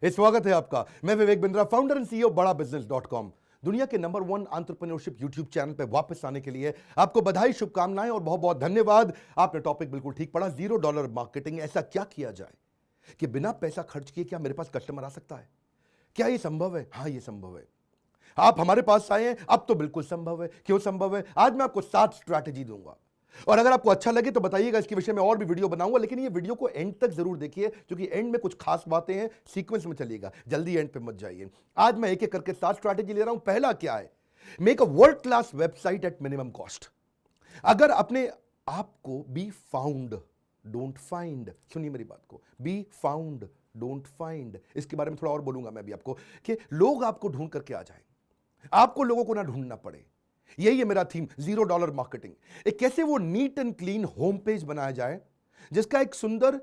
स्वागत है आपका। मैं Vivek Bindra, founder and CEO बड़ा बिजनेस .com। दुनिया के नंबर 1 एंटरप्रेन्योरशिप यूट्यूब चैनल पे वापस आने के लिए आपको बधाई, शुभकामनाएं और बहुत बहुत धन्यवाद। आपने टॉपिक बिल्कुल ठीक पढ़ा, $0 मार्केटिंग। ऐसा क्या किया जाए कि बिना पैसा खर्च किए क्या मेरे पास कस्टमर आ सकता है? क्या ये संभव है? हाँ, ये संभव है। आप हमारे पास आए हैं, अब तो बिल्कुल संभव है। क्यों संभव है? आज मैं आपको 7 स्ट्रैटेजी दूंगा और अगर आपको अच्छा लगे तो बताइएगा, इसके विषय में और भी वीडियो बनाऊंगा, लेकिन ये वीडियो को एंड तक जरूर देखिए क्योंकि एंड में कुछ खास बातें हैं। सीक्वेंस में चलिएगा, जल्दी एंड पे मत जाइए। आज मैं एक एक करके 7 स्ट्रैटेजी ले रहा हूं। पहला क्या है? Make a world class website at minimum cost. अगर अपने आपको बी फाउंड डोंट फाइंड, सुनिए मेरी बात को, बी फाउंड डोंट फाइंड, इसके बारे में थोड़ा और बोलूंगा मैं भी आपको कि लोग आपको ढूंढ करके आ जाए, आपको लोगों को ना ढूंढना पड़े। यही है मेरा थीम, $0 मार्केटिंग। एक कैसे वो neat and clean home page बनाया जाए जिसका एक सुंदर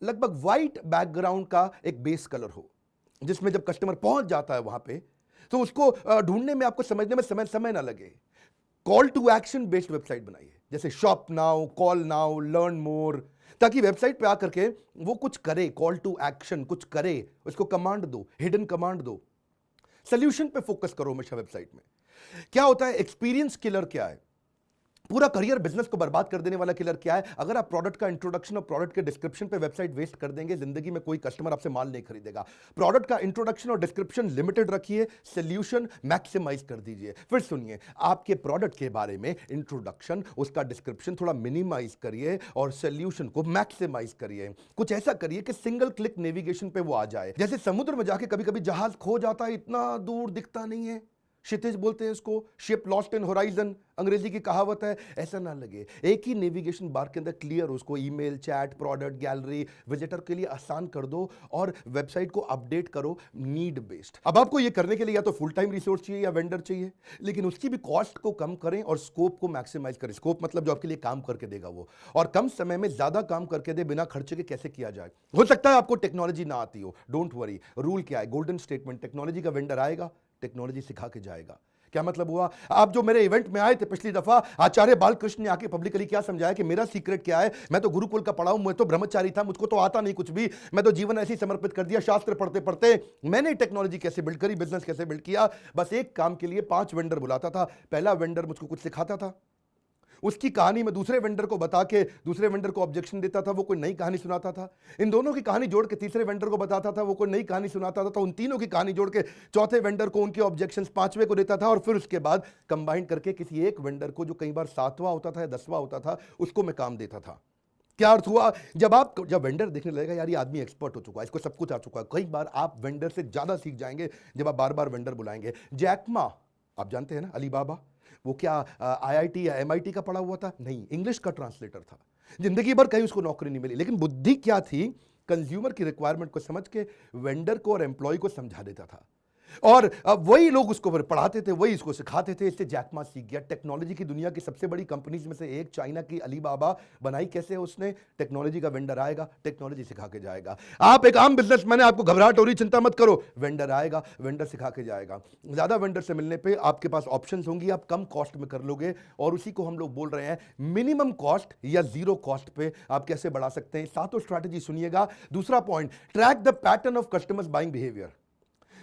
लगभग व्हाइट बैकग्राउंड का एक बेस कलर हो, जिसमें जब कस्टमर पहुंच जाता है वहां पे तो उसको ढूंढने में, आपको समझने में समय ना लगे। Call to action based website बनाइए, जैसे shop now, call now, learn more, ताकि वेबसाइट पे आकर के वो कुछ करे, कॉल टू एक्शन कुछ करे, उसको कमांड दो, हिडन कमांड दो। सोल्यूशन पे फोकस करो हमेशा वेबसाइट में। क्या होता है? एक्सपीरियंस किलर क्या है? पूरा करियर बिजनेस को बर्बाद कर देने वाला किलर क्या है? अगर आप प्रोडक्ट का इंट्रोडक्शन और प्रोडक्ट के डिस्क्रिप्शन पे वेबसाइट वेस्ट कर देंगे, जिंदगी में कोई कस्टमर आपसे माल नहीं खरीदेगा। प्रोडक्ट का इंट्रोडक्शन और डिस्क्रिप्शन लिमिटेड रखिए, सोल्यूशन मैक्सिमाइज कर दीजिए। फिर सुनिए, आपके प्रोडक्ट के बारे में इंट्रोडक्शन, उसका डिस्क्रिप्शन थोड़ा मिनिमाइज करिए और सोल्यूशन को मैक्सिमाइज करिए। कुछ ऐसा करिए कि सिंगल क्लिक नेविगेशन पे वो आ जाए। जैसे समुद्र में जाके कभी कभी जहाज खो जाता है, इतना दूर दिखता नहीं है, क्षितिज बोलते हैं इसको, शिप लॉस्ट इन होराइजन, अंग्रेजी की कहावत है। ऐसा ना लगे, एक ही नेविगेशन बार के अंदर क्लियर, उसको email, chat, product, gallery, visitor के लिए आसान कर दो और वेबसाइट को अपडेट करो नीड बेस्ड। अब आपको ये करने के लिए या तो फुल टाइम रिसोर्स चाहिए या वेंडर चाहिए, लेकिन उसकी भी कॉस्ट को कम करें और स्कोप को मैक्सिमाइज करें। स्कोप मतलब जो आपके लिए काम करके देगा वो, और कम समय में ज्यादा काम करके दे बिना खर्चे के। कैसे किया जाए? हो सकता है आपको टेक्नोलॉजी ना आती हो, डोंट वरी। रूल क्या है? गोल्डन स्टेटमेंट, टेक्नोलॉजी का वेंडर आएगा, टेक्नोलॉजी सिखा के जाएगा। क्या मतलब हुआ? आप जो मेरे इवेंट में आए थे पिछली दफा, आचार्य बालकृष्ण ने आके पब्लिकली क्या समझाया कि मेरा सीक्रेट क्या है? मैं तो गुरुकुल का पढ़ा हूं, मैं तो ब्रह्मचारी था, मुझको तो आता नहीं कुछ भी, मैं तो जीवन ऐसे ही समर्पित कर दिया। शास्त्र पढ़ते पढ़ते मैंने टेक्नोलॉजी कैसे बिल्ड करी, बिजनेस कैसे बिल्ड किया। बस एक काम के लिए 5 वेंडर बुलाता था। पहला वेंडर मुझको कुछ सिखाता था, उसकी कहानी मैं दूसरे वेंडर को बता के दूसरे वेंडर को ऑब्जेक्शन देता था, वो कोई नई कहानी सुनाता था। इन दोनों की कहानी जोड़ के तीसरे वेंडर को बताता था, वो कोई नई कहानी सुनाता था। तो उन तीनों की कहानी जोड़ के चौथे वेंडर को उनके ऑब्जेक्शंस, पांचवें को देता था, और फिर उसके बाद कंबाइन करके किसी एक वेंडर को, जो कई बार 7वां होता था या 10वां होता था, उसको मैं काम देता था। क्या अर्थ हुआ? जब वेंडर देखने लगेगा यार ये आदमी एक्सपर्ट हो चुका है, इसको सब कुछ आ चुका है, कई बार आप वेंडर से ज्यादा सीख जाएंगे जब आप बार बार वेंडर बुलाएंगे। जैकमा, आप जानते हैं ना, अलीबाबा, वो क्या आईआईटी या एमआईटी का पढ़ा हुआ था? नहीं, इंग्लिश का ट्रांसलेटर था। जिंदगी भर कहीं उसको नौकरी नहीं मिली, लेकिन बुद्धि क्या थी? कंज्यूमर की रिक्वायरमेंट को समझ के वेंडर को और एम्प्लॉय को समझा देता था, और वही लोग उसको पढ़ाते थे, वही इसको सिखाते थे। इससे जैक मा सीख गया। टेक्नोलॉजी की दुनिया की सबसे बड़ी कंपनीज में से एक, चाइना की अलीबाबा, बनाई कैसे उसने? टेक्नोलॉजी का वेंडर आएगा, टेक्नोलॉजी सिखा के जाएगा। आप एक आम बिजनेसमैन है, आपको घबराहट हो रही, चिंता मत करो, वेंडर आएगा, वेंडर सिखा के जाएगा। ज्यादा वेंडर से मिलने पे आपके पास ऑप्शंस होंगी, आप कम कॉस्ट में कर लोगे, और उसी को हम लोग बोल रहे हैं मिनिमम कॉस्ट या जीरो कॉस्ट पे आप कैसे बढ़ा सकते हैं। 7 स्ट्रैटेजी सुनिएगा। दूसरा point, track the pattern of customers buying behaviour.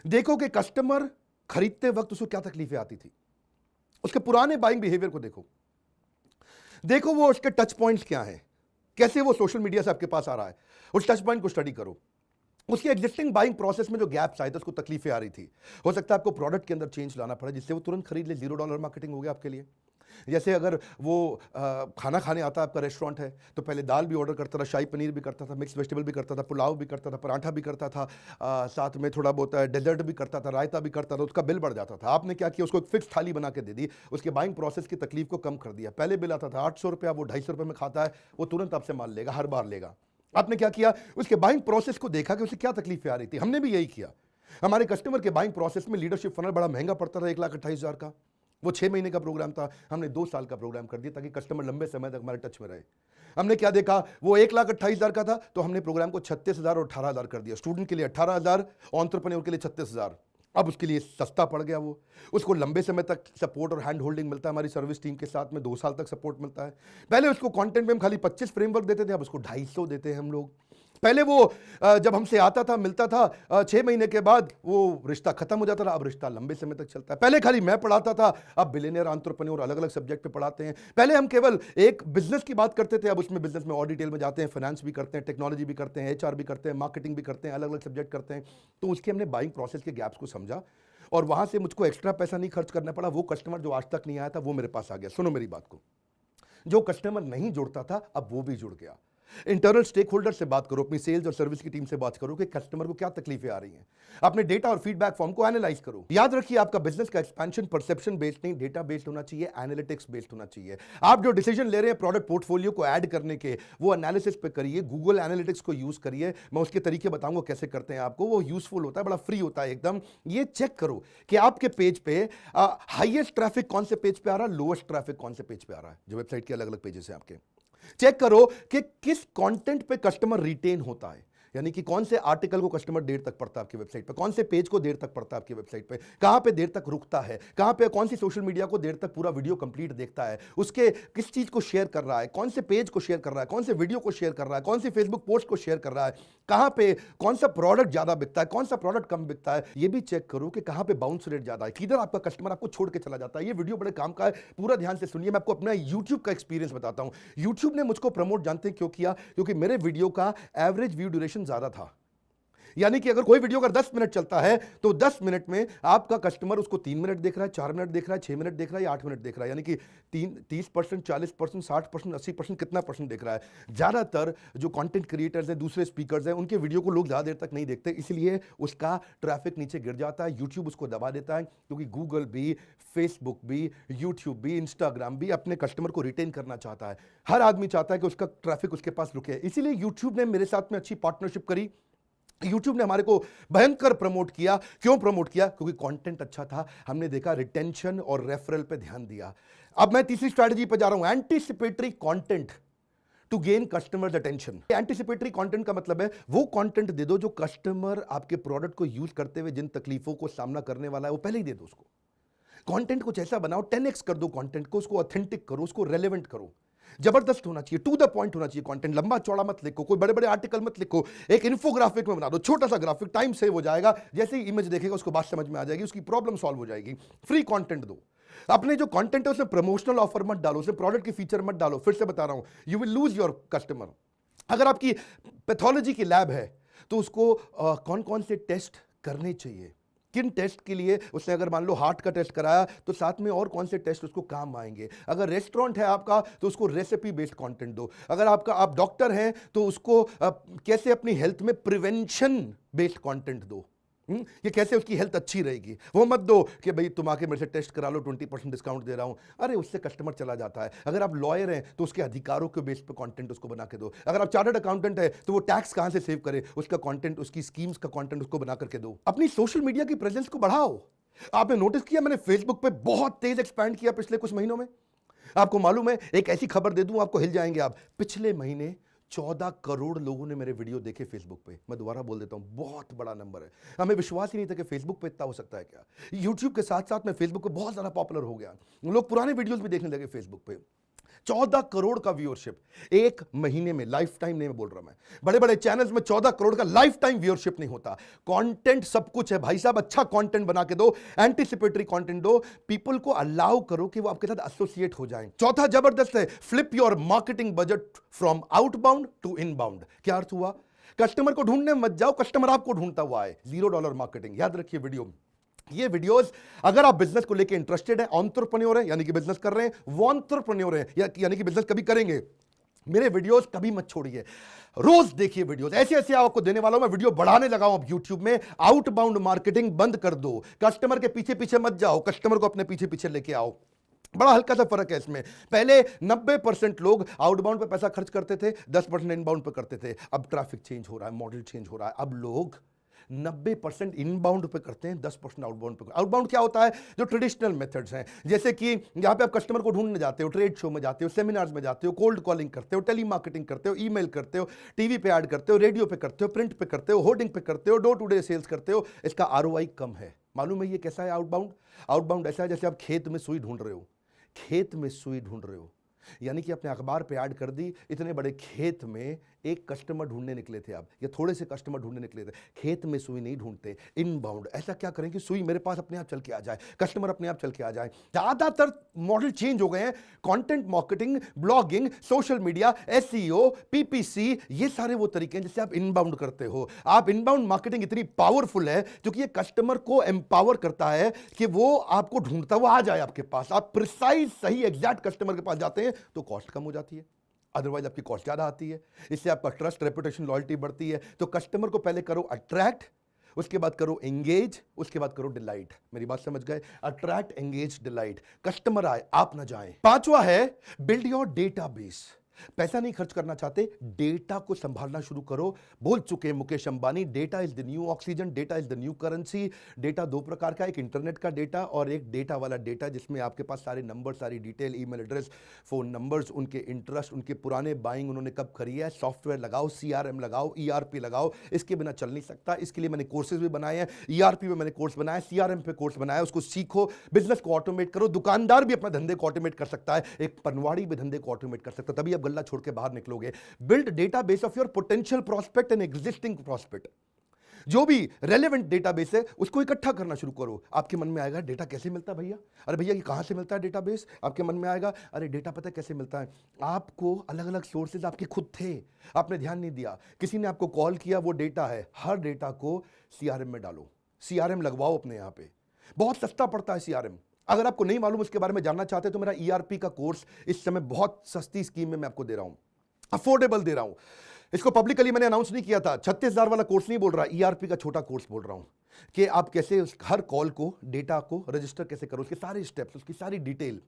देखो कि कस्टमर खरीदते वक्त उसको क्या तकलीफें आती थी, उसके पुराने बाइंग बिहेवियर को देखो। देखो वो उसके टच पॉइंट्स क्या हैं, कैसे वो सोशल मीडिया से आपके पास आ रहा है, उस टच पॉइंट को स्टडी करो। उसकी एग्जिस्टिंग बाइंग प्रोसेस में जो गैप्स आए थे, उसको तकलीफें आ रही थी, हो सकता है आपको प्रोडक्ट के अंदर चेंज लाना पड़े जिससे वो तुरंत खरीद ले। $0 मार्केटिंग हो गया आपके लिए। जैसे अगर वो खाना खाने आता है, आपका रेस्टोरेंट है, तो पहले दाल भी ऑर्डर करता था, शाही पनीर भी करता था, मिक्स वेजिटेबल भी करता था, पुलाव भी करता था, पराठा भी करता था, साथ में थोड़ा बहुत डेजर्ट भी करता था, रायता भी करता था, उसका बिल बढ़ जाता था। आपने क्या किया? उसको एक फिक्स थाली बना के दे दी, उसके बाइंग प्रोसेस की तकलीफ को कम कर दिया। पहले बिल आता था 800 रुपया, वो 250 रुपये में खाता है, वो तुरंत आपसे माल लेगा, हर बार लेगा। आपने क्या किया? उसके बाइंग प्रोसेस को देखा कि उसे क्या तकलीफें आ रही थी। हमने भी यही किया। हमारे कस्टमर के बाइंग प्रोसेस में लीडरशिप फनल बड़ा महंगा पड़ता था, 1,28,000 का। वो 6 महीने का प्रोग्राम था, हमने 2 साल का प्रोग्राम कर दिया ताकि कस्टमर लंबे समय तक हमारे टच में रहे। हमने क्या देखा? वो 1,28,000 का था, तो हमने प्रोग्राम को 36,000 और 18,000 कर दिया। स्टूडेंट के लिए 18,000, एंटरप्रेन्योर के लिए 36,000। अब उसके लिए सस्ता पड़ गया। वो उसको लंबे समय तक सपोर्ट और हैंड होल्डिंग मिलता है हमारी सर्विस टीम के साथ में, 2 साल तक सपोर्ट मिलता है। पहले उसको कंटेंट में हम खाली 25 फ्रेमवर्क देते थे, अब उसको 250 देते हैं हम लोग। पहले वो जब हमसे आता था, मिलता था, 6 महीने के बाद वो रिश्ता खत्म हो जाता था। अब रिश्ता लंबे समय तक चलता है। पहले खाली मैं पढ़ाता था, अब बिलियनियर एंटरप्रेन्योर अलग अलग सब्जेक्ट पे पढ़ाते हैं। पहले हम केवल एक बिजनेस की बात करते थे, अब उसमें बिजनेस में और डिटेल में जाते हैं, फाइनेंस भी करते हैं, टेक्नोलॉजी भी करते हैं, HR भी करते हैं, मार्केटिंग भी करते हैं, अलग अलग सब्जेक्ट करते हैं। तो उसके हमने बाइंग प्रोसेस के गैप्स को समझा और वहां से मुझको एक्स्ट्रा पैसा नहीं खर्च करना पड़ा। वो कस्टमर जो आज तक नहीं आया था वो मेरे पास आ गया। सुनो मेरी बात को, जो कस्टमर नहीं जुड़ता था अब वो भी जुड़ गया। इंटरनल स्टेक होल्डर से बात करो, अपनी सेल्स और सर्विस की टीम से बात करो कि कस्टमर को क्या तकलीफें आ रही हैं। अपने डेटा और फीडबैक फॉर्म को एनालाइज करो। याद रखिए, आपका बिजनेस का एक्सपेंशन परसेप्शन बेस्ड नहीं, डेटा बेस्ड होना चाहिए, एनालिटिक्स बेस्ड होना चाहिए। आप जो डिसीजन ले रहे हैं प्रोडक्ट पोर्टफोलियो को ऐड करने के, वो एनालिसिस पे करिए, गूगल एनालिटिक्स को यूज करिए। मैं उसके तरीके बताऊंगा कैसे करते हैं आपको, वो यूजफुल होता है, बड़ा फ्री होता है एकदम। ये चेक करो कि आपके पेज पे हाईएस्ट ट्रैफिक कौन से पेज पे आ रहा है, लोएस्ट ट्रैफिक कौन से पेज पे आ रहा है, जो वेबसाइट के अलग अलग पेजेस हैं आपके। चेक करो कि किस कंटेंट पे कस्टमर रिटेन होता है, यानी कि कौन से आर्टिकल को कस्टमर देर तक पढ़ता है आपकी वेबसाइट पे, कौन से पेज को देर तक पढ़ता है आपकी वेबसाइट पे, कहां पे देर तक रुकता है, कहां पे कौन सी सोशल मीडिया को देर तक पूरा वीडियो कंप्लीट देखता है, उसके किस चीज को शेयर कर रहा है, कौन से पेज को शेयर कर रहा है, कौन से वीडियो को शेयर कर रहा है, कौन सी फेसबुक पोस्ट को शेयर कर रहा है, कहां पे कौन सा प्रोडक्ट ज्यादा बिकता है, कौन सा प्रोडक्ट कम बिकता है। ये भी चेक करो कि कहां पे बाउंस रेट ज्यादा है, किधर आपका कस्टमर आपको छोड़ के चला जाता है। ये वीडियो बड़े काम का है, पूरा ध्यान से सुनिए। मैं आपको अपना यूट्यूब का एक्सपीरियंस बताता हूं। यूट्यूब ने मुझको प्रमोट जानते हैं क्यों किया? क्योंकि मेरे वीडियो का एवरेज व्यू ड्यूरेशन ज्यादा था। यानी कि अगर कोई वीडियो अगर 10 मिनट चलता है तो 10 मिनट में आपका कस्टमर उसको 3 मिनट देख रहा है, 4 मिनट देख रहा है, 6 मिनट देख रहा है या 8 मिनट देख रहा है। यानी कि 30%, 40%, 60%, 80% कितना परसेंट देख रहा है। ज्यादातर जो कंटेंट क्रिएटर्स हैं, दूसरे स्पीकर्स हैं, उनके वीडियो को लोग ज्यादा देर तक नहीं देखते, इसलिए उसका ट्रैफिक नीचे गिर जाता है। यूट्यूब उसको दबा देता है, क्योंकि गूगल भी, फेसबुक भी, यूट्यूब भी, इंस्टाग्राम भी अपने कस्टमर को रिटेन करना चाहता है। हर आदमी चाहता है कि उसका ट्रैफिक उसके पास रुके, इसीलिए यूट्यूब ने मेरे साथ में अच्छी पार्टनरशिप करी। YouTube ने हमारे को भयंकर प्रमोट किया। क्यों प्रमोट किया? क्योंकि कंटेंट अच्छा था। हमने देखा रिटेंशन और रेफरल पे ध्यान दिया। अब मैं तीसरी स्ट्रैटेजी पे जा रहा हूं, anticipatory content to gain customers attention. Anticipatory content का मतलब है वो कंटेंट दे दो जो कस्टमर आपके प्रोडक्ट को यूज करते हुए जिन तकलीफों को सामना करने वाला है वो पहले ही दे दो उसको। कंटेंट कुछ ऐसा बनाओ, 10x कर दो कंटेंट को, उसको ऑथेंटिक करो, उसको रेलेवेंट करो, जबरदस्त होना चाहिए, टू द पॉइंट होना चाहिए कंटेंट। लंबा चौड़ा मत लिखो, कोई बड़े बड़े आर्टिकल मत लिखो, एक इन्फोग्राफिक में बना दो, छोटा सा ग्राफिक, टाइम सेव हो जाएगा। जैसे ही इमेज देखेगा उसको बात समझ में आ जाएगी, उसकी प्रॉब्लम सॉल्व हो जाएगी। फ्री कंटेंट दो। अपने जो कंटेंट है उसमें प्रमोशनल ऑफर मत डालो, उसमें प्रोडक्ट की फीचर मत डालो। फिर से बता रहा हूं, you will lose your customer. अगर आपकी पैथोलॉजी की लैब है तो उसको कौन कौन से टेस्ट करने चाहिए, किन टेस्ट के लिए उसने, अगर मान लो हार्ट का टेस्ट कराया तो साथ में और कौन से टेस्ट उसको काम आएंगे। अगर रेस्टोरेंट है आपका तो उसको रेसिपी बेस्ड कंटेंट दो। अगर आप डॉक्टर हैं तो उसको कैसे अपनी हेल्थ में प्रिवेंशन बेस्ड कंटेंट दो। ये कैसे उसकी हेल्थ अच्छी रहेगी। वो मत दो कि भाई तुम आके मेरे से टेस्ट करा लो, 20% डिस्काउंट दे रहा हूं। अरे उससे कस्टमर चला जाता है। अगर आप लॉयर हैं तो उसके अधिकारों के बेस पे कंटेंट उसको बना के दो। अगर आप चार्टर्ड अकाउंटेंट है तो वो टैक्स कहां से सेव करे, उसका कंटेंट, उसकी स्कीम्स का कंटेंट उसको बना करके दो। अपनी सोशल मीडिया की प्रेजेंस को बढ़ाओ। आपने नोटिस किया मैंने फेसबुक पे बहुत तेज एक्सपैंड किया पिछले कुछ महीनों में। आपको मालूम है, एक ऐसी खबर दे दूं आपको हिल जाएंगे आप, पिछले महीने 14 करोड़ लोगों ने मेरे वीडियो देखे फेसबुक पे। मैं दोबारा बोल देता हूं, बहुत बड़ा नंबर है। हमें विश्वास ही नहीं था कि फेसबुक पे इतना हो सकता है क्या। यूट्यूब के साथ साथ में फेसबुक पे बहुत ज्यादा पॉपुलर हो गया, लोग पुराने वीडियोस भी देखने लगे फेसबुक पे। 14 करोड़ का व्यूअरशिप एक महीने में, लाइफ टाइम नहीं बोल रहा मैं। बड़े बड़े चैनल्स में 14 करोड़ का लाइफ टाइम व्यूअरशिप नहीं होता। कंटेंट सब कुछ है भाई साहब, अच्छा कंटेंट बना के दो, एंटीसिपेटरी कंटेंट दो, पीपल को अलाउ करो कि वो आपके साथ एसोसिएट हो जाएं। चौथा जबरदस्त है, flip your marketing budget from outbound to inbound. क्या अर्थ हुआ? कस्टमर को ढूंढने मत जाओ, कस्टमर आपको ढूंढता हुआ है। $0 मार्केटिंग। याद रखिए वीडियो, ये वीडियोस अगर आप बिजनेस को लेके इंटरेस्टेड है, एंटरप्रेन्योर है यानी कि बिजनेस कर रहे हैं, वो एंटरप्रेन्योर है यानी कि बिजनेस कभी करेंगे, मेरे वीडियोस कभी मत छोड़िए, रोज देखिए वीडियोस। ऐसे ऐसे आपको देने वाला हूं मैं, वीडियो बढ़ाने लगा हूं अब यूट्यूब में। आउटबाउंड मार्केटिंग बंद कर दो, कस्टमर के पीछे पीछे मत जाओ, कस्टमर को अपने पीछे पीछे लेके आओ। बड़ा हल्का सा फर्क है इसमें। पहले 90% लोग आउटबाउंड पे पैसा खर्च करते थे, 10% इनबाउंड पे करते थे। अब ट्रैफिक चेंज हो रहा है, मॉडल चेंज हो रहा है, अब लोग 90% इनबाउंड पे करते हैं, 10% आउटबाउंड पे। आउटबाउंड क्या होता है? जो ट्रेडिशनल मेथड्स हैं, जैसे कि यहां पे आप कस्टमर को ढूंढने जाते हो, ट्रेड शो में जाते हो, सेमिनार्स में जाते हो, कोल्ड कॉलिंग करते हो, टेली मार्केटिंग करते हो, ईमेल करते हो, टीवी पे ऐड करते हो, रेडियो पे करते हो, प्रिंट पे करते हो, होर्डिंग पे करते हो, डोर टू डे सेल्स करते हो। इसका ROI कम है। मालूम है ये कैसा है आउटबाउंड? आउटबाउंड ऐसा है जैसे आप खेत में सुई ढूंढ रहे हो, खेत में सुई ढूंढ रहे हो, यानी कि अपने अखबार पे ऐड कर दी, इतने बड़े खेत में एक कस्टमर ढूंढने निकले थे आप, या थोड़े से कस्टमर ढूंढने निकले थे, खेत में सुई नहीं ढूंढते, इनबाउंड। ऐसा क्या करें कि सुई मेरे पास अपने आप चल के आ जाए, कस्टमर अपने आप चल के आ जाए। ज्यादातर मॉडल चेंज हो गए हैं, content marketing, blogging, social media, SEO, PPC, ये सारे वो तरीके हैं जिससे आप इनबाउंड करते हो। आप इनबाउंड मार्केटिंग इतनी पावरफुल है क्योंकि ये कस्टमर को एम्पावर करता है कि वो आपको ढूंढता हुआ आ जाए आपके पास। आप प्रिसाइज सही एग्जैक्ट कस्टमर के पास जाते हैं तो कॉस्ट कम हो जाती है, अदरवाइज आपकी कॉस्ट ज्यादा आती है। इससे आपका ट्रस्ट, रेपुटेशन, लॉयल्टी बढ़ती है। तो कस्टमर को पहले करो अट्रैक्ट, उसके बाद करो एंगेज, उसके बाद करो डिलाइट। मेरी बात समझ गए? Attract, engage, delight. कस्टमर आए, आप ना जाएं। पांचवा है बिल्ड योर डेटाबेस। पैसा नहीं खर्च करना चाहते, डेटा को संभालना शुरू करो। बोल चुके हैं Mukesh Ambani, data is the new oxygen, data is the new currency. Data दो प्रकार का, एक इंटरनेट का डेटा और एक डेटा वाला डेटा जिसमें आपके पास सारे नंबर, सारी detail, email address, phone numbers, उनके इंटरेस्ट, उनके पुराने बाइंग उन्होंने कब करी है, सॉफ्टवेयर लगाओ, सीआरएम लगाओ, ईआरपी लगाओ। इसके बिना चल नहीं सकता। इसके लिए मैंने कोर्सेज भी बनाए हैं। ईआरपी में मैंने कोर्स बनाया, सीआरएम पे कोर्स बनाया, उसको सीखो। बिजनेस को ऑटोमेट करो। दुकानदार भी अपना धंधे को ऑटोमेट कर सकता है, एक पनवाड़ी भी धंधे को ऑटोमेट कर सकता है, तभी आप गल्ला छोड़ के बाहर निकलोगे। Build database of your potential prospect and existing prospect. जो भी रेलेवेंट डेटाबेस है उसको इकट्ठा करना शुरू करो। आपके मन में आएगा डेटा कैसे मिलता है भैया? अरे भैया ये कहां से मिलता है डेटाबेस? आपके मन में आएगा अरे डेटा पता है कैसे मिलता है? आपको अलग अलग सोर्सेज आपके खुद थे, आपने ध्यान नहीं दिया, किसी ने आपको कॉल किया, वो डेटा है। हर डेटा को सीआरएम में डालो, सीआरएम लगवाओ अपने यहां पे। बहुत सस्ता पड़ता है सीआरएम। अगर आपको नहीं मालूम, उसके बारे में जानना चाहते हैं तो मेरा ईआरपी का कोर्स इस समय बहुत सस्ती स्कीम में मैं आपको दे रहा हूं, अफोर्डेबल दे रहा हूं। इसको पब्लिकली मैंने अनाउंस नहीं किया था। 36,000 वाला कोर्स नहीं बोल रहा, ईआरपी का छोटा कोर्स बोल रहा हूं कि आप कैसे हर कॉल को, डेटा को रजिस्टर कैसे करो, उसके सारे स्टेप्स, उसकी सारी डिटेल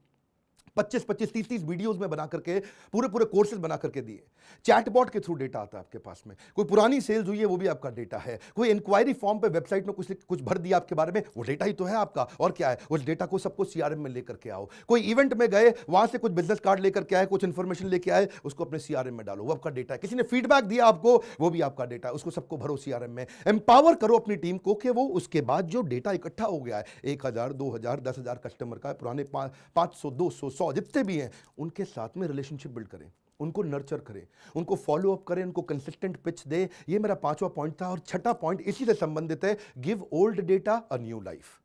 25-25, 30-30 वीडियोस में बना करके पूरे पूरे कोर्सेज बना करके दिए। चैटबॉट के थ्रू डेटा आता है आपके पास में। कोई पुरानी सेल्स हुई है वो भी आपका डेटा है। कोई इंक्वायरी फॉर्म पे वेबसाइट में कुछ भर दिया आपके बारे में, वो डेटा ही तो है आपका। और क्या है, उस डेटा को सबको सीआरएम में लेकर के आओ। कोई इवेंट में गए, वहां से कुछ बिजनेस कार्ड लेकर के आए, कुछ इंफॉर्मेशन लेके आए, उसको अपने सीआरएम में डालो, वो आपका डेटा है। किसी ने फीडबैक दिया आपको, वो भी आपका डेटा है, उसको सबको भरो सीआरएम में। एम्पावर करो अपनी टीम को कि वो उसके बाद जो डेटा इकट्ठा हो गया है, 1,000, 2,000, 10,000 कस्टमर का, पुराने 500, 200, 100 जितने भी हैं, उनके साथ में रिलेशनशिप बिल्ड करें, उनको नर्चर करें, उनको फॉलो अप करें, उनको कंसिस्टेंट पिच दे। ये मेरा पांचवा पॉइंट था। और छठा पॉइंट इसी से संबंधित है, give old data a new life.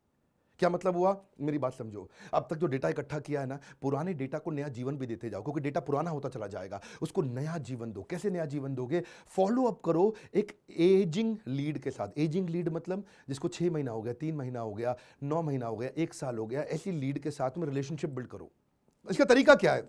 क्या मतलब हुआ? मेरी बात समझो। अब तक जो डेटा इकट्ठा किया है ना, पुराने डेटा को नया जीवन भी देते जाओ, क्योंकि डेटा पुराना होता चला जाएगा। उसको नया जीवन दो। कैसे नया जीवन दोगे? फॉलो अप करो एक एजिंग लीड के साथ। एजिंग लीड मतलब जिसको 6 महीना हो गया, 3 महीना हो गया, 9 महीना हो गया, 1 साल हो गया, ऐसी लीड के साथ में रिलेशनशिप बिल्ड करो। इसका तरीका क्या है?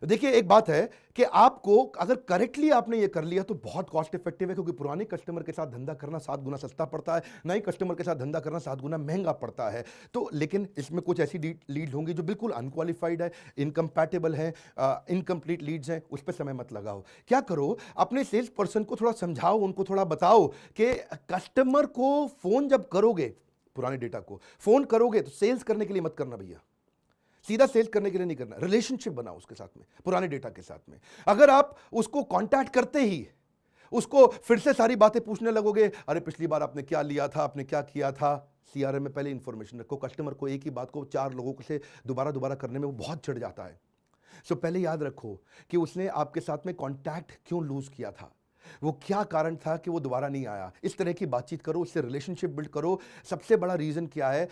देखिए, एक बात है कि आपको अगर करेक्टली आपने ये कर लिया तो बहुत कॉस्ट इफेक्टिव है, क्योंकि पुराने कस्टमर के साथ धंधा करना 7 गुना सस्ता पड़ता है, नए कस्टमर के साथ धंधा करना 7 गुना महंगा पड़ता है। तो लेकिन इसमें कुछ ऐसी लीड होंगी जो बिल्कुल अनक्वालिफाइड है, इनकम्पैटिबल है, इनकम्प्लीट लीड्स हैं, उस पर समय मत लगाओ। क्या करो, अपने सेल्स पर्सन को थोड़ा समझाओ, उनको थोड़ा बताओ कि कस्टमर को फोन जब करोगे, पुराने डेटा को फोन करोगे तो सेल्स करने के लिए मत करना भैया, सीधा सेल्स करने के लिए नहीं करना। रिलेशनशिप बनाओ उसके साथ में, पुराने डेटा के साथ में। अगर आप उसको कांटेक्ट करते ही उसको फिर से सारी बातें पूछने लगोगे, अरे पिछली बार आपने क्या लिया था, आपने क्या किया था, सीआरएम में पहले इंफॉर्मेशन रखो। कस्टमर को एक ही बात को 4 लोगों से दोबारा करने में वो बहुत चिढ़ जाता है। सो पहले याद रखो कि उसने आपके साथ में कांटेक्ट क्यों लूज किया था, वो क्या कारण था कि वो दोबारा नहीं आया। इस तरह की बातचीत करो, उससे रिलेशनशिप बिल्ड करो। सबसे बड़ा रीजन क्या है,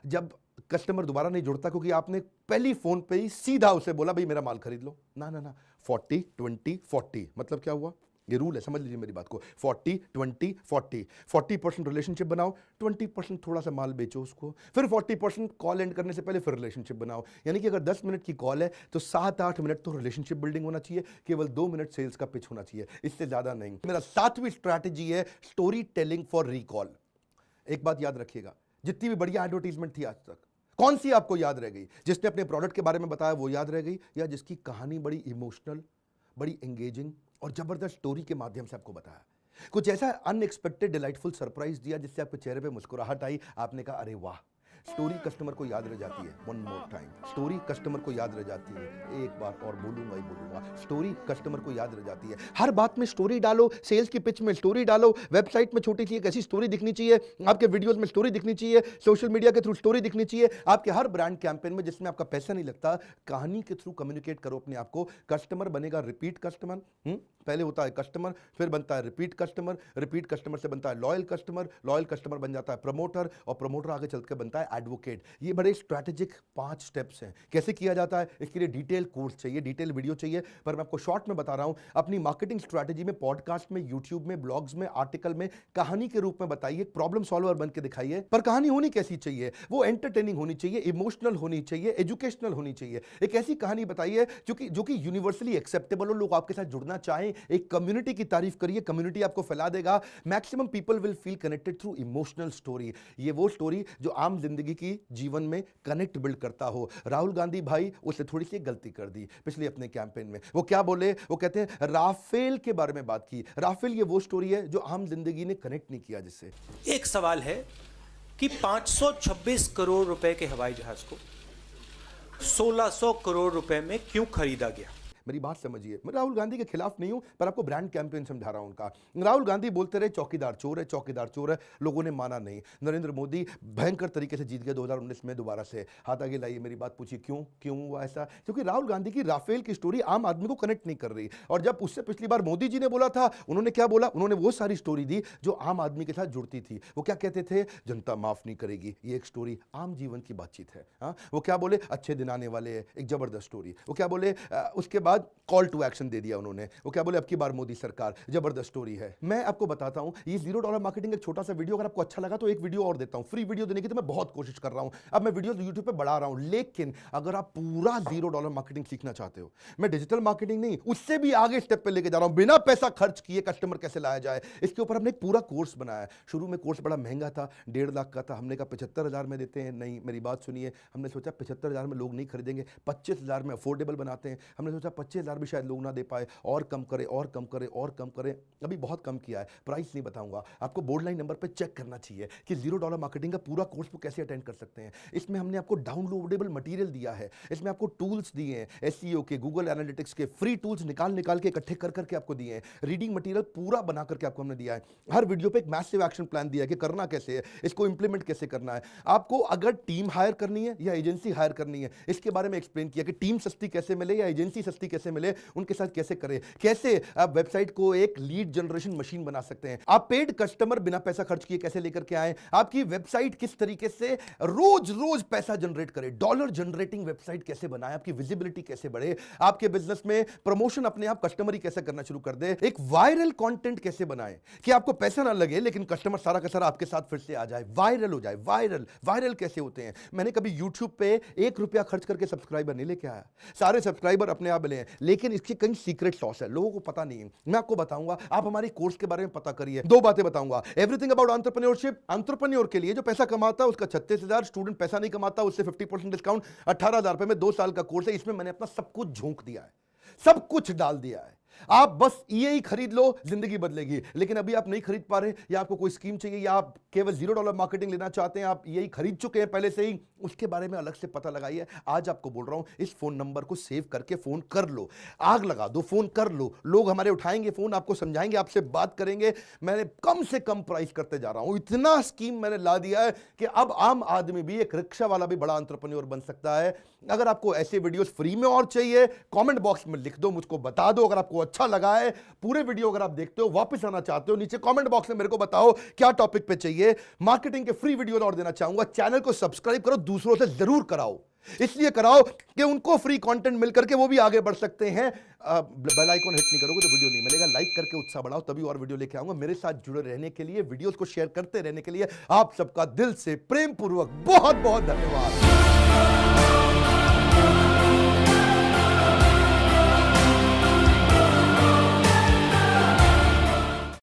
जब कस्टमर दोबारा नहीं जुड़ता, क्योंकि आपने पहली फोन पे ही सीधा उसे बोला भाई मेरा माल खरीद लो। ना ना ना, 40 20 40 मतलब क्या हुआ? ये रूल है, समझ लीजिए मेरी बात को। 40 20 40, 40% रिलेशनशिप बनाओ, 20% थोड़ा सा माल बेचो उसको, फिर 40% कॉल एंड करने से पहले फिर रिलेशनशिप बनाओ। यानी कि अगर 10 मिनट की कॉल है तो 7-8 मिनट तो रिलेशनशिप बिल्डिंग होना चाहिए, केवल 2 मिनट सेल्स का पिच होना चाहिए, इससे ज्यादा नहीं। मेरा 7वीं स्ट्रैटेजी है स्टोरी टेलिंग फॉर रिकॉल। एक बात याद रखिएगा, जितनी भी बढ़िया एडवर्टीजमेंट थी आज तक, कौन सी आपको याद रह गई? जिसने अपने प्रोडक्ट के बारे में बताया वो याद रह गई, या जिसकी कहानी बड़ी इमोशनल, बड़ी एंगेजिंग और जबरदस्त स्टोरी के माध्यम से आपको बताया, कुछ ऐसा अनएक्सपेक्टेड डिलाइटफुल सरप्राइज दिया जिससे आपके चेहरे पे मुस्कुराहट आई, आपने कहा अरे वाह। स्टोरी कस्टमर को याद रह जाती है। One more time, story customer को याद रह जाती है। एक बार और बोलूंगा ही बोलूंगा, स्टोरी कस्टमर को याद रह जाती है। हर बात में स्टोरी डालो, सेल्स की पिच में स्टोरी डालो, वेबसाइट में छोटी सी एक ऐसी स्टोरी दिखनी चाहिए, आपके वीडियोस में स्टोरी दिखनी चाहिए, सोशल मीडिया के थ्रू स्टोरी दिखनी चाहिए। आपके हर ब्रांड कैंपेन में जिसमें आपका पैसा नहीं लगता, कहानी के थ्रू कम्युनिकेट करो अपने आप को। कस्टमर बनेगा रिपीट कस्टमर। पहले होता है कस्टमर, फिर बनता है रिपीट कस्टमर, रिपीट कस्टमर से बनता है लॉयल कस्टमर बन जाता है प्रमोटर, और प्रमोटर आगे चल के बनता है एडवोकेट। ये बड़े स्ट्रैटेजिक 5 स्टेप्स हैं। कैसे किया जाता है, इसके लिए डिटेल कोर्स चाहिए, डिटेल वीडियो चाहिए, पर मैं आपको शॉर्ट में बता रहा हूं। अपनी मार्केटिंग स्ट्रैटेजी में, पॉडकास्ट में, यूट्यूब में, ब्लॉग्स में, आर्टिकल में कहानी के रूप में बताइए, प्रॉब्लम सॉल्वर बन के दिखाइए। पर कहानी होनी कैसी चाहिए, वो एंटरटेनिंग होनी चाहिए, इमोशनल होनी चाहिए, एजुकेशनल होनी चाहिए। एक ऐसी कहानी बताइए जो कि यूनिवर्सली एक्सेप्टेबल हो, लोग आपके साथ जुड़ना चाहें। एक कम्युनिटी की तारीफ करिए, कम्युनिटी आपको फैला देगा। Maximum people will feel connected through emotional story. ये वो स्टोरी जो आम जिंदगी की जीवन में कनेक्ट बिल्ड करता हो। राहुल गांधी भाई उससे थोड़ी सी गलती कर दी पिछले अपने कैंपेन में। वो क्या बोले, वो कहते हैं राफेल के बारे में बात की। राफेल ये वो स्टोरी है जो आम जिंदगी ने कनेक्ट नहीं किया जिससे। एक सवाल है कि 526 करोड़ रुपए के हवाई जहाज को 1600 करोड़ रुपए में क्यों खरीदा गया? मेरी बात समझिए, मैं राहुल गांधी के खिलाफ नहीं हूं, पर आपको ब्रांड कैंपेन समझा रहा हूं उनका। राहुल गांधी बोलते रहे चौकीदार चोर है, चौकीदार चोर है, लोगों ने माना नहीं। नरेंद्र मोदी भयंकर तरीके से जीत गए 2019 में दोबारा से। हाथ आगे लाइए, मेरी बात पूछिए क्यों हुआ ऐसा? क्योंकि राहुल गांधी की राफेल की स्टोरी आम आदमी को कनेक्ट नहीं कर रही। और जब उससे पिछली बार मोदी जी ने बोला था, उन्होंने क्या बोला? उन्होंने वो सारी स्टोरी दी जो आम आदमी के साथ जुड़ती थी। वो क्या कहते थे? जनता माफ नहीं करेगी। ये एक स्टोरी आम जीवन की बातचीत है। हाँ, वो क्या बोले? अच्छे दिन आने वाले हैं, एक जबरदस्त स्टोरी। वो क्या बोले? उसके बाद कॉल टू एक्शन दे दिया उन्होंने। वो क्या बोले? अब की बार मोदी सरकार, जबरदस्त स्टोरी है। मैं आपको बताता हूं, ये $0 मार्केटिंग एक छोटा सा वीडियो, अगर आपको अच्छा लगा तो एक वीडियो और देता हूं। फ्री वीडियो देने की तो मैं बहुत कोशिश कर रहा हूं, अब मैं वीडियो यूट्यूब पे बढ़ा रहा हूं। लेकिन अगर आप पूरा $0 मार्केटिंग सीखना चाहते हो, मैं डिजिटल मार्केटिंग नहीं, उससे भी आगे स्टेप पे लेके जा रहा हूं। बिना पैसा खर्च किए कस्टमर कैसे लाया जाए, इसके ऊपर हमने एक पूरा कोर्स बनाया है। शुरू में कोर्स बड़ा महंगा था, 1.5 लाख का था। हमने कहा 75,000 में देते हैं। नहीं, मेरी बात सुनिए, हमने सोचा 75,000 में लोग नहीं खरीदेंगे, 25,000 में अफोर्डेबल बनाते हैं। हमने सोचा 25,000 भी शायद लोग ना दे पाए, और कम करें और कम करें और कम करें। अभी बहुत कम किया है, प्राइस नहीं बताऊंगा आपको। बोर्ड लाइन नंबर पे चेक करना चाहिए कि $0 मार्केटिंग का पूरा कोर्स को कैसे अटेंड कर सकते हैं। इसमें हमने आपको डाउनलोडेबल मटेरियल दिया है, इसमें आपको टूल्स दिए हैं, एसईओ के, गूगल एनालिटिक्स के फ्री टूल्स निकाल के इकट्ठे कर करके आपको दिए हैं। रीडिंग मटेरियल पूरा बना करके आपको हमने दिया है। हर वीडियो पे एक मैसिव एक्शन प्लान दिया है कि करना कैसे है, इसको इंप्लीमेंट कैसे करना है। आपको अगर टीम हायर करनी है या एजेंसी हायर करनी है, इसके बारे में एक्सप्लेन किया कि टीम सस्ती कैसे मिले या एजेंसी सस्ती कैसे मिले, उनके साथ कैसे करें, कैसे आप वेबसाइट को एक लीड जनरेशन मशीन बना सकते हैं। आप पेड कस्टमर बिना पैसा खर्च किए कैसे लेकर के आए, आपकी वेबसाइट किस तरीके से रोज रोज पैसा जनरेट करे, डॉलर जनरेटिंग वेबसाइट कैसे बनाए, आपकी विजिबिलिटी कैसे बढ़े, आपके बिजनेस में प्रमोशन अपने आप कस्टमर ही कैसे करना शुरू कर दे, एक वायरल कंटेंट कैसे बनाए कि आपको पैसा ना लगे लेकिन कस्टमर सारा का सारा आपके साथ फिर से आ जाए, वायरल हो जाए। वायरल कैसे होते हैं? मैंने कभी YouTube पे ₹1 खर्च करके सब्सक्राइबर नहीं लेके आया, सारे सब्सक्राइबर अपने आप मिले हैं, लेकिन इसके कई सीक्रेट सॉस है, लोगों को पता नहीं है। मैं आपको बताऊंगा, आप हमारी कोर्स के बारे में पता करिए। 2 बातें बताऊंगा, एवरीथिंग अबाउट एंटरप्रेन्योरशिप। एंटरप्रेन्योर के लिए जो पैसा कमाता है उसका 36,000, स्टूडेंट पैसा नहीं कमाता उससे 50% डिस्काउंट, 18,000 रुपए में 2 साल का कोर्स है। इसमें मैंने अपना सब कुछ झोंक दिया है, सब कुछ डाल दिया है। आप बस ये खरीद लो, जिंदगी बदलेगी। लेकिन अभी आप नहीं खरीद पा रहे, या आपको कोई स्कीम चाहिए, या आप केवल $0 मार्केटिंग लेना चाहते हैं, आप यही खरीद चुके हैं पहले से ही, उसके बारे में अलग से पता लगाइए। आज आपको बोल रहा हूं, इस फोन नंबर को सेव करके फोन कर लो, आग लगा दो, फोन कर लो। लोग हमारे उठाएंगे फोन, आपको समझाएंगे, आपसे बात करेंगे। मैंने कम से कम प्राइस करते जा रहा हूं, इतना स्कीम मैंने ला दिया है कि अब आम आदमी भी, एक रिक्शा वाला भी बड़ा एंटरप्रेन्योर बन सकता है। अगर आपको ऐसे वीडियोस फ्री में और चाहिए, कमेंट बॉक्स में लिख दो, मुझको बता दो। अगर आपको अच्छा लगा है, पूरे वीडियो अगर आप देखते हो, वापस आना चाहते हो, नीचे कमेंट बॉक्स में मेरे को बताओ क्या टॉपिक पे चाहिए। मार्केटिंग के फ्री वीडियो और देना चाहूंगा। चैनल को सब्सक्राइब करो, दूसरों से जरूर कराओ, इसलिए कराओ कि उनको फ्री कंटेंट मिलकर के वो भी आगे बढ़ सकते हैं। बेल आइकन हिट नहीं करोगे तो वीडियो नहीं मिलेगा। लाइक करके उत्साह बढ़ाओ, तभी और वीडियो लेके आऊंगा। मेरे साथ जुड़े रहने के लिए, वीडियोस को शेयर करते रहने के लिए आप सबका दिल से प्रेम पूर्वक बहुत बहुत धन्यवाद।